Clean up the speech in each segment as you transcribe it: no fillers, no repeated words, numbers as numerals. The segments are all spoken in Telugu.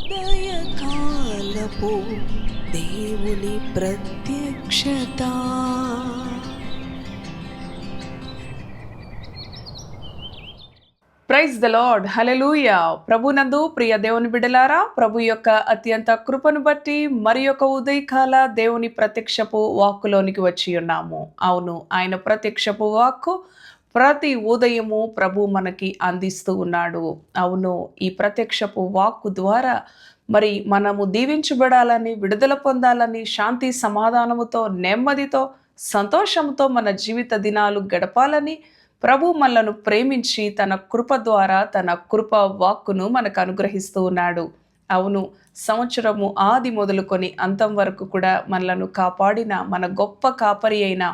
ఉదయకాలపు దేవుని ప్రత్యక్షత. ప్రైజ్ ద లార్డ్, హల్లెలూయా. ప్రభునందు ప్రియ దేవుని బిడ్డలారా, ప్రభు యొక్క అత్యంత కృపను బట్టి మరి యొక్క ఉదయకాల దేవుని ప్రత్యక్షపు వాక్కులోనికి వచ్చి ఉన్నాము. అవును, ఆయన ప్రత్యక్షపు వాక్కు ప్రతి ఉదయము ప్రభు మనకి అందిస్తూ ఉన్నాడు. అవును, ఈ ప్రత్యక్షపు వాక్కు ద్వారా మరి మనము దీవించబడాలని, విడుదల పొందాలని, శాంతి సమాధానముతో, నెమ్మదితో, సంతోషంతో మన జీవిత దినాలు గడపాలని ప్రభు మనలను ప్రేమించి తన కృప ద్వారా తన కృప వాక్కును మనకు అనుగ్రహిస్తూ ఉన్నాడు. అవును, సంవత్సరము ఆది మొదలుకొని అంతం వరకు కూడా మనలను కాపాడిన మన గొప్ప కాపరి అయిన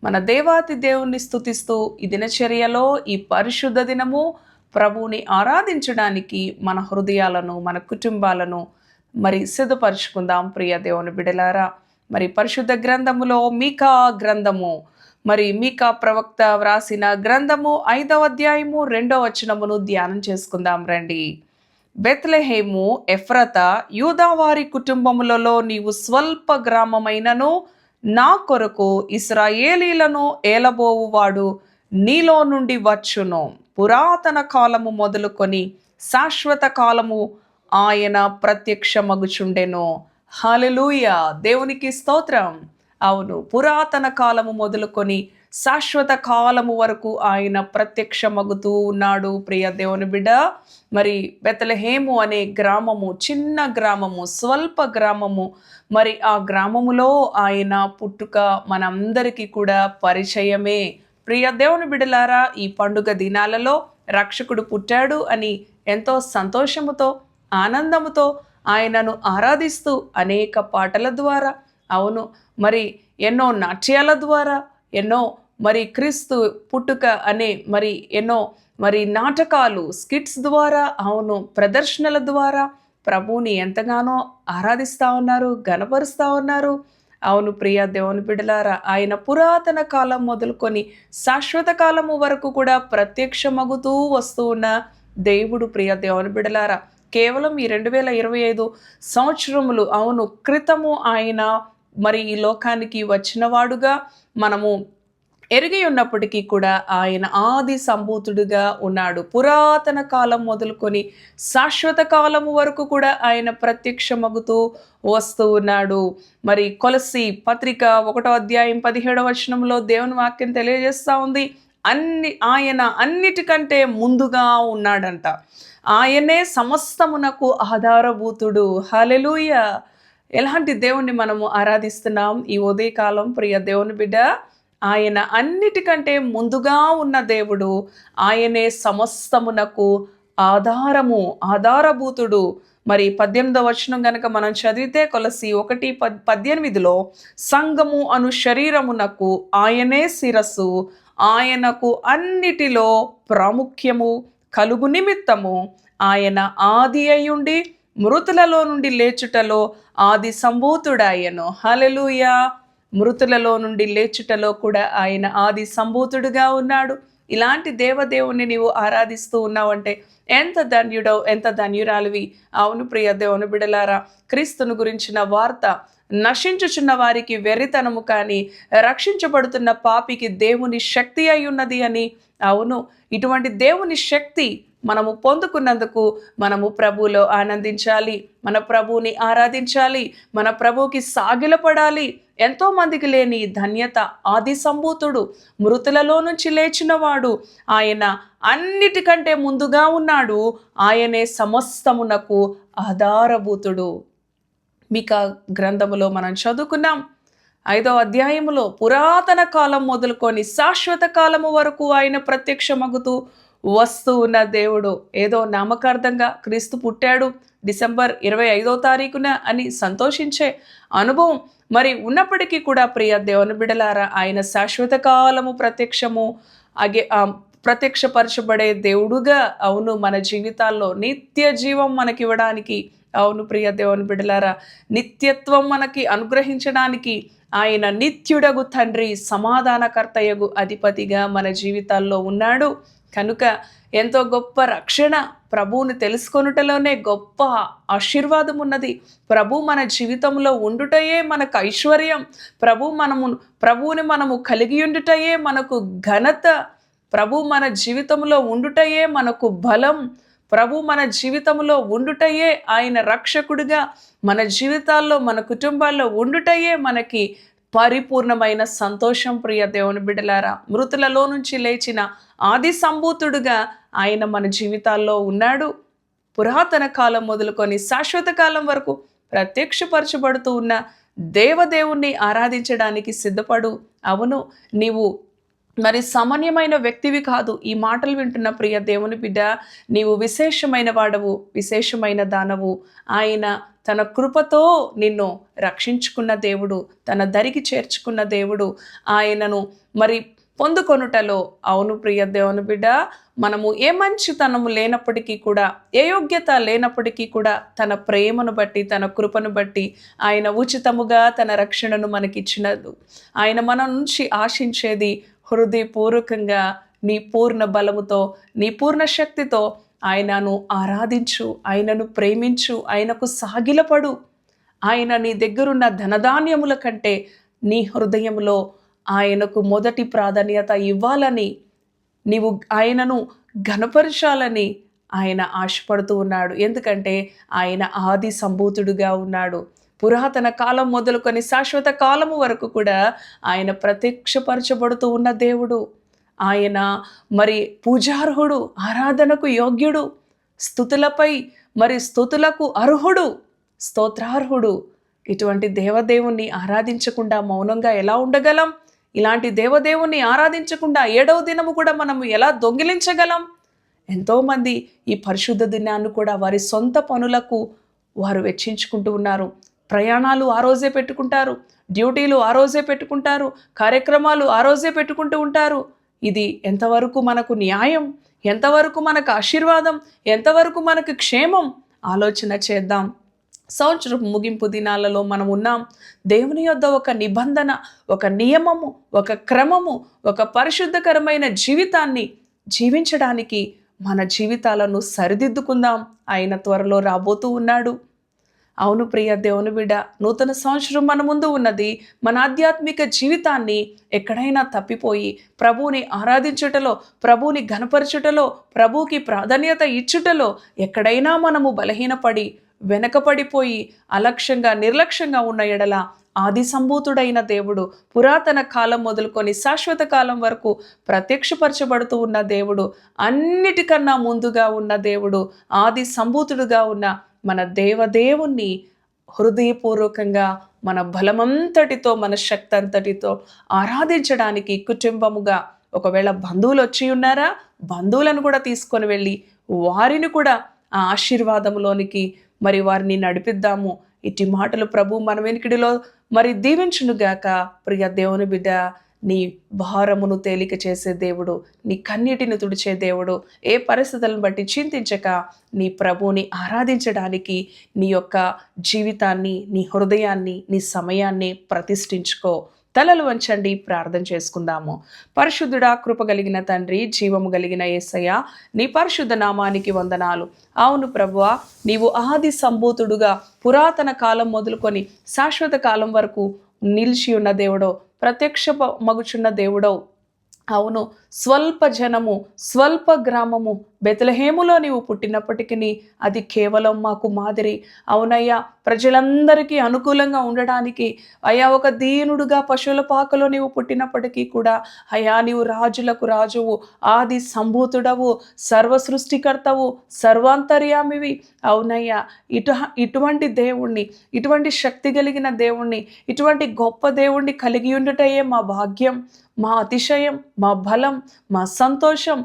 మన దేవాతి దేవుణ్ణి స్తుతిస్తూ ఈ దినచర్యలో ఈ పరిశుద్ధ దినము ప్రభువుని ఆరాధించడానికి మన హృదయాలను, మన కుటుంబాలను మరి సిద్ధపరుచుకుందాం. ప్రియ దేవుని బిడలారా, మరి పరిశుద్ధ గ్రంథములో మీకా గ్రంథము, మరి మీకా ప్రవక్త వ్రాసిన గ్రంథము 5వ అధ్యాయము 2వ వచనమును ధ్యానం చేసుకుందాం రండి. బెత్లెహేము ఎఫ్రతా, యూదావారి కుటుంబములలో నీవు స్వల్ప గ్రామమైనను నా కొరకు ఇశ్రాయేలీలను ఏలబోవువాడు నీలో నుండి వచ్చును. పురాతన కాలము మొదలుకొని శాశ్వత కాలము ఆయన ప్రత్యక్షమగుచుండెను. హల్లెలూయా, దేవునికి స్తోత్రం. అవును, పురాతన కాలము మొదలుకొని శాశ్వత కాలము వరకు ఆయన ప్రత్యక్షమగుతూ ఉన్నాడు. ప్రియ దేవుని బిడ్డ, మరి బెత్లెహేము అనే గ్రామము చిన్న గ్రామము, స్వల్ప గ్రామము. మరి ఆ గ్రామములో ఆయన పుట్టుక మనందరికీ కూడా పరిచయమే. ప్రియ దేవుని బిడ్డలారా, ఈ పండుగ దినాలలో రక్షకుడు పుట్టాడు అని ఎంతో సంతోషముతో, ఆనందముతో ఆయనను ఆరాధిస్తూ అనేక పాటల ద్వారా, అవును, మరి ఎన్నో నాట్యాల ద్వారా, ఎన్నో మరి క్రీస్తు పుట్టుక అనే మరి ఎన్నో మరి నాటకాలు, స్కిట్స్ ద్వారా, అవును, ప్రదర్శనల ద్వారా ప్రభువుని ఎంతగానో ఆరాధిస్తూ ఉన్నారు, గణపరుస్తూ ఉన్నారు. అవును ప్రియ దేవుని బిడ్డలారా, ఆయన పురాతన కాలం మొదలుకొని శాశ్వత కాలము వరకు కూడా ప్రత్యక్షమగుతూ వస్తూ ఉన్న దేవుడు. ప్రియ దేవుని బిడ్డలారా, కేవలం ఈ 2025 సంవత్సరములు అవును క్రితము ఆయన మరి ఈ లోకానికి వచ్చినవాడుగా మనము ఎరిగి ఉన్నప్పటికీ కూడా ఆయన ఆది సంభూతుడుగా ఉన్నాడు. పురాతన కాలం మొదలుకొని శాశ్వత కాలము వరకు కూడా ఆయన ప్రత్యక్షమగుతూ వస్తూ ఉన్నాడు. మరి కొలస్సీ పత్రిక 1వ అధ్యాయం 17వ వచనంలో దేవుని వాక్యం తెలియజేస్తూ ఉంది, ఆయన అన్నిటికంటే ముందుగా ఉన్నాడంట. ఆయనే సమస్తమునకు ఆధారభూతుడు. హల్లెలూయా. ఎలాంటి దేవుణ్ణి మనము ఆరాధిస్తున్నాం ఈ ఉదయకాలం ప్రియ దేవుని బిడ్డ? ఆయన అన్నిటికంటే ముందుగా ఉన్న దేవుడు. ఆయనే సమస్తమునకు ఆధారభూతుడు. మరి 18వ వచనం గనక మనం చదివితే కొలస్సీ 1:18లో సంఘము అను శరీరమునకు ఆయనే శిరస్సు, ఆయనకు అన్నిటిలో ప్రాముఖ్యము కలుగు నిమిత్తము ఆయన ఆది అయ్యుండి మృతులలో నుండి లేచుటలో ఆది సంభూతుడాయను. హల్లెలూయా. మృతులలో నుండి లేచుటలో కూడా ఆయన ఆది సంభూతుడుగా ఉన్నాడు. ఇలాంటి దేవదేవుని నీవు ఆరాధిస్తూ ఉన్నావంటే ఎంత ధన్యుడో, ఎంత ధన్యురాలివి. అవును ప్రియ దేవుని బిడలారా, క్రీస్తును గురించిన వార్త నశించుచున్న వారికి వెర్రితనము కానీ రక్షించబడుతున్న పాపికి దేవుని శక్తి అయి ఉన్నది అని. అవును, ఇటువంటి దేవుని శక్తి మనము పొందుకున్నందుకు మనము ప్రభువులో ఆనందించాలి, మన ప్రభువుని ఆరాధించాలి, మన ప్రభువుకి సాగిలపడాలి. ఎంతో మందికి లేని ధన్యత. ఆది సంభూతుడు, మృతులలో నుంచి లేచినవాడు, ఆయన అన్నిటికంటే ముందుగా ఉన్నాడు. ఆయనే సమస్తమునకు ఆధారభూతుడు. మీకా గ్రంథములో మనం చదువుకున్నాం 5వ అధ్యాయములో పురాతన కాలం మొదలుకొని శాశ్వత కాలము వరకు ఆయన ప్రత్యక్షమగుతూ వస్తూ ఉన్న దేవుడు. ఏదో నామకార్థంగా క్రీస్తు పుట్టాడు డిసెంబర్ 25వ తారీఖున అని సంతోషించే అనుభవం మరి ఉన్నప్పటికీ కూడా ప్రియ దేవుని బిడలారా, ఆయన శాశ్వత కాలము ప్రత్యక్షపరచబడే దేవుడుగా, అవును, మన జీవితాల్లో నిత్య జీవం మనకివ్వడానికి, అవును ప్రియ దేవుని బిడలారా, నిత్యత్వం మనకి అనుగ్రహించడానికి ఆయన నిత్యుడగు తండ్రి, సమాధానకర్తయగు అధిపతిగా మన జీవితాల్లో ఉన్నాడు. కనుక ఎంతో గొప్ప రక్షణ ప్రభువుని తెలుసుకొనుటలోనే గొప్ప ఆశీర్వాదం ఉన్నది. ప్రభు మన జీవితంలో ఉండుటయే మనకు ఐశ్వర్యం. ప్రభువుని మనము కలిగి ఉండుటయే మనకు ఘనత. ప్రభు మన జీవితంలో ఉండుటయే మనకు బలం. ప్రభు మన జీవితంలో ఉండుటయే ఆయన రక్షకుడిగా మన జీవితాల్లో మన కుటుంబాల్లో ఉండుటయే మనకి పరిపూర్ణమైన సంతోషం. ప్రియ దేవుని బిడ్డలారా, మృతులలో నుంచి లేచిన ఆది సంభూతుడుగా ఆయన మన జీవితాల్లో ఉన్నాడు. పురాతన కాలం మొదలుకొని శాశ్వత కాలం వరకు ప్రత్యక్షపరచబడుతూ ఉన్న దేవదేవుణ్ణి ఆరాధించడానికి సిద్ధపడు. అవును, నీవు మరి సామాన్యమైన వ్యక్తివి కాదు. ఈ మాటలు వింటున్న ప్రియ దేవుని బిడ్డ, నీవు విశేషమైన వాడవు, విశేషమైన దానవు. ఆయన తన కృపతో నిన్ను రక్షించుకున్న దేవుడు, తన దరికి చేర్చుకున్న దేవుడు. ఆయనను మరి పొందుకొనుటలో, అవును ప్రియ దేవుని బిడ్డ, మనము ఏ మంచితనము లేనప్పటికీ కూడా, ఏ యోగ్యత లేనప్పటికీ కూడా తన ప్రేమను బట్టి, తన కృపను బట్టి ఆయన ఉచితముగా తన రక్షణను మనకిచ్చినదు. ఆయన మన నుంచి ఆశించేది హృదయపూర్వకంగా నీ పూర్ణ బలముతో, నీ పూర్ణ శక్తితో ఆయనను ఆరాధించు, ఆయనను ప్రేమించు, ఆయనకు సాగిలపడు. ఆయన నీ దగ్గరున్న ధనధాన్యముల కంటే నీ హృదయంలో ఆయనకు మొదటి ప్రాధాన్యత ఇవ్వాలని, నీవు ఆయనను ఘనపరచాలని ఆయన ఆశపడుతూ ఉన్నాడు. ఎందుకంటే ఆయన ఆది సంభూతుడుగా ఉన్నాడు. పురాతన కాలం మొదలుకొని శాశ్వత కాలము వరకు కూడా ఆయన ప్రత్యక్షపరచబడుతూ ఉన్న దేవుడు. ఆయన మరి పూజార్హుడు, ఆరాధనకు యోగ్యుడు, స్తుతులపై మరి స్తుతులకు అర్హుడు, స్తోత్రార్హుడు. ఇటువంటి దేవదేవుణ్ణి ఆరాధించకుండా మౌనంగా ఎలా ఉండగలం? ఇలాంటి దేవదేవుణ్ణి ఆరాధించకుండా 7వ దినము కూడా మనము ఎలా దొంగిలించగలం? ఎంతోమంది ఈ పరిశుద్ధ దినాన్ని కూడా వారి సొంత పనులకు వారు వెచ్చించుకుంటూ ఉన్నారు. ప్రయాణాలు ఆ రోజే పెట్టుకుంటారు, డ్యూటీలు ఆ రోజే పెట్టుకుంటారు, కార్యక్రమాలు ఆ రోజే పెట్టుకుంటూ ఉంటారు. ఇది ఎంతవరకు మనకు న్యాయం? ఎంతవరకు మనకు ఆశీర్వాదం? ఎంతవరకు మనకు క్షేమం? ఆలోచన చేద్దాం. సంవత్సరం ముగింపు దినాలలో మనం ఉన్నాం. దేవుని యొద్ద ఒక నిబంధన, ఒక నియమము, ఒక క్రమము, ఒక పరిశుద్ధకరమైన జీవితాన్ని జీవించడానికి మన జీవితాలను సరిదిద్దుకుందాం. ఆయన త్వరలో రాబోతూ ఉన్నాడు. అవును ప్రియ దేవుని బిడ్డ, నూతన సంవత్సరం మన ముందు ఉన్నది. మన ఆధ్యాత్మిక జీవితాన్ని ఎక్కడైనా తప్పిపోయి ప్రభువుని ఆరాధించుటలో, ప్రభువుని ఘనపరచుటలో, ప్రభువుకి ప్రాధాన్యత ఇచ్చుటలో ఎక్కడైనా మనము బలహీనపడి వెనకపడిపోయి అలక్ష్యంగా నిర్లక్ష్యంగా ఉన్న ఎడల, ఆది సంభూతుడైన దేవుడు, పురాతన కాలం మొదలుకొని శాశ్వత కాలం వరకు ప్రత్యక్షపరచబడుతూ ఉన్న దేవుడు, అన్నిటికన్నా ముందుగా ఉన్న దేవుడు, ఆది సంభూతుడుగా ఉన్న మన దేవదేవుణ్ణి హృదయపూర్వకంగా మన బలమంతటితో, మన శక్తి అంతటితో ఆరాధించడానికి కుటుంబముగా, ఒకవేళ బంధువులు వచ్చి ఉన్నారా, బంధువులను కూడా తీసుకొని వెళ్ళి వారిని కూడా ఆ ఆశీర్వాదంలోనికి మరి వారిని నడిపిద్దాము. ఇటు మాటలు ప్రభు మన వెనుకడిలో మరి దీవించునుగాక. ప్రియ దేవుని బిడ్డ, నీ భారమును తేలిక చేసే దేవుడు, నీ కన్నీటిని తుడిచే దేవుడు. ఏ పరిస్థితులను బట్టి చింతించక నీ ప్రభువుని ఆరాధించడానికి నీ యొక్క జీవితాన్ని, నీ హృదయాన్ని, నీ సమయాన్ని ప్రతిష్ఠించుకో. తలలు వంచండి, ప్రార్థన చేసుకుందాము. పరిశుద్ధుడా, కృపగలిగిన తండ్రి, జీవము కలిగిన యేసయ్య, నీ పరిశుద్ధ నామానికి వందనాలు. అవును ప్రభువా, నీవు ఆది సంభూతుడుగా పురాతన కాలం మొదలుకొని శాశ్వత కాలం వరకు నిలిచి ఉన్న దేవుడో, ప్రత్యక్ష మగుచున్న దేవుడో. అవును, స్వల్ప జనము, స్వల్ప గ్రామము బెత్లెహేములో నీవు పుట్టినప్పటికీ అది కేవలం మాకు మాదిరి. అవునయ్యా, ప్రజలందరికీ అనుకూలంగా ఉండడానికి అయ్యా ఒక దీనుడుగా పశువుల పాకలో నీవు పుట్టినప్పటికీ కూడా అయ్యా నీవు రాజులకు రాజువు, ఆది సంభూతుడవు, సర్వ సృష్టికర్తవు, సర్వాంతర్యామివి. అవునయ్యా, ఇటువంటి దేవుణ్ణి, ఇటువంటి శక్తి కలిగిన దేవుణ్ణి, ఇటువంటి గొప్ప దేవుణ్ణి కలిగి ఉండటయే మా భాగ్యం, మా అతిశయం, మా బలం, మా సంతోషం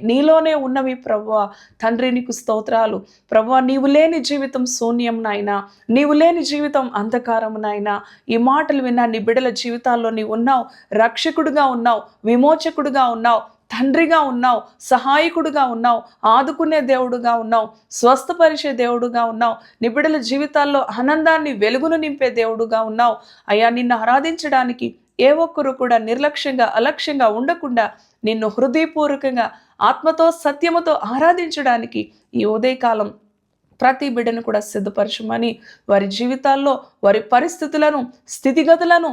నీలోనే ఉన్నవి ప్రభువా. తండ్రి నీకు స్తోత్రాలు ప్రభువా. నీవు లేని జీవితం శూన్యం నాయనా, నీవు లేని జీవితం అంధకారం నాయనా. ఈ మాటలు విన్నా నీ బిడ్డల జీవితాల్లో నీవు ఉన్నావు, రక్షకుడుగా ఉన్నావు, విమోచకుడుగా ఉన్నావు, తండ్రిగా ఉన్నావు, సహాయకుడుగా ఉన్నావు, ఆదుకునే దేవుడుగా ఉన్నావు, స్వస్థపరిచే దేవుడుగా ఉన్నావు, నీ బిడ్డల జీవితాల్లో ఆనందాన్ని, వెలుగును నింపే దేవుడుగా ఉన్నావు. అయ్యా, నిన్ను ఆరాధించడానికి ఏ ఒక్కరు కూడా నిర్లక్ష్యంగా, అలక్ష్యంగా ఉండకుండా నిన్ను హృదయపూర్వకంగా ఆత్మతో సత్యముతో ఆరాధించడానికి ఈ ఉదయకాలం ప్రతి బిడ్డను కూడా సిద్ధపరచమని, వారి జీవితాల్లో వారి పరిస్థితులను స్థితిగతులను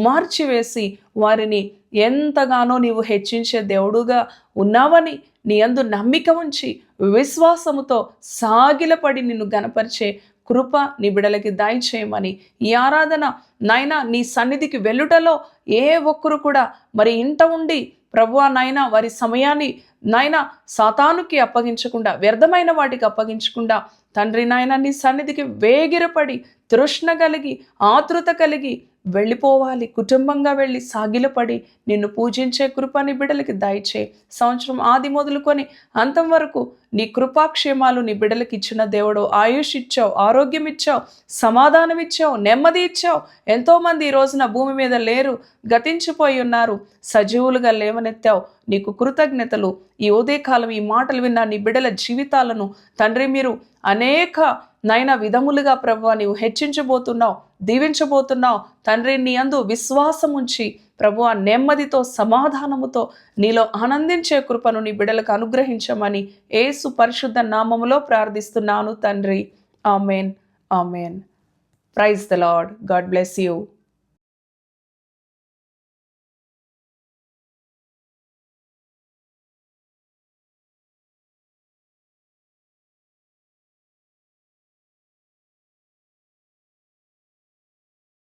మార్చివేసి వారిని ఎంతగానో నీవు హెచ్చించే దేవుడుగా ఉన్నావని, నీ యందు నమ్మిక ఉంచి విశ్వాసముతో సాగిలపడి నిన్ను గనపరిచే కృప నీ బిడలకి దయచేయమని, ఈ ఆరాధన నాయనా నీ సన్నిధికి వెళ్ళుటలో ఏ ఒక్కరు కూడా మరి ఇంట ఉండి ప్రభువా నాయనా వారి సమయాన్ని నాయనా సాతానుకి అప్పగించకుండా, వ్యర్థమైన వాటికి అప్పగించకుండా తండ్రి నాయన నీ సన్నిధికి వేగిరపడి తృష్ణ కలిగి ఆతృత కలిగి వెళ్ళిపోవాలి. కుటుంబంగా వెళ్ళి సాగిలపడి నిన్ను పూజించే కృపని బిడ్డలకి దయచే. సంవత్సరం ఆది మొదలుకొని అంతం వరకు నీ కృపాక్షేమాలు నీ బిడ్డలకి ఇచ్చిన దేవుడు. ఆయుష్ ఇచ్చావు, ఆరోగ్యం ఇచ్చావు, సమాధానం ఇచ్చావు, నెమ్మది ఇచ్చావు. ఎంతోమంది ఈ రోజున భూమి మీద లేరు, గతించిపోయి ఉన్నారు, సజీవులుగా లేవనెత్తావు. నీకు కృతజ్ఞతలు. ఈ ఉదయకాలం ఈ మాటలు విన్న నీ బిడ్డల జీవితాలను తండ్రి మీరు అనేక నైనా విధములుగా ప్రభువా నీవు హెచ్చించబోతున్నావు, దీవించబోతున్నావు. తండ్రి నీ యందు విశ్వాసం ఉంచి ప్రభువా నెమ్మదితో సమాధానముతో నీలో ఆనందించే కృపను నీ బిడ్డలకు అనుగ్రహించమని యేసు పరిశుద్ధ నామములో ప్రార్థిస్తున్నాను తండ్రి. Amen, amen. Praise the Lord. God bless you.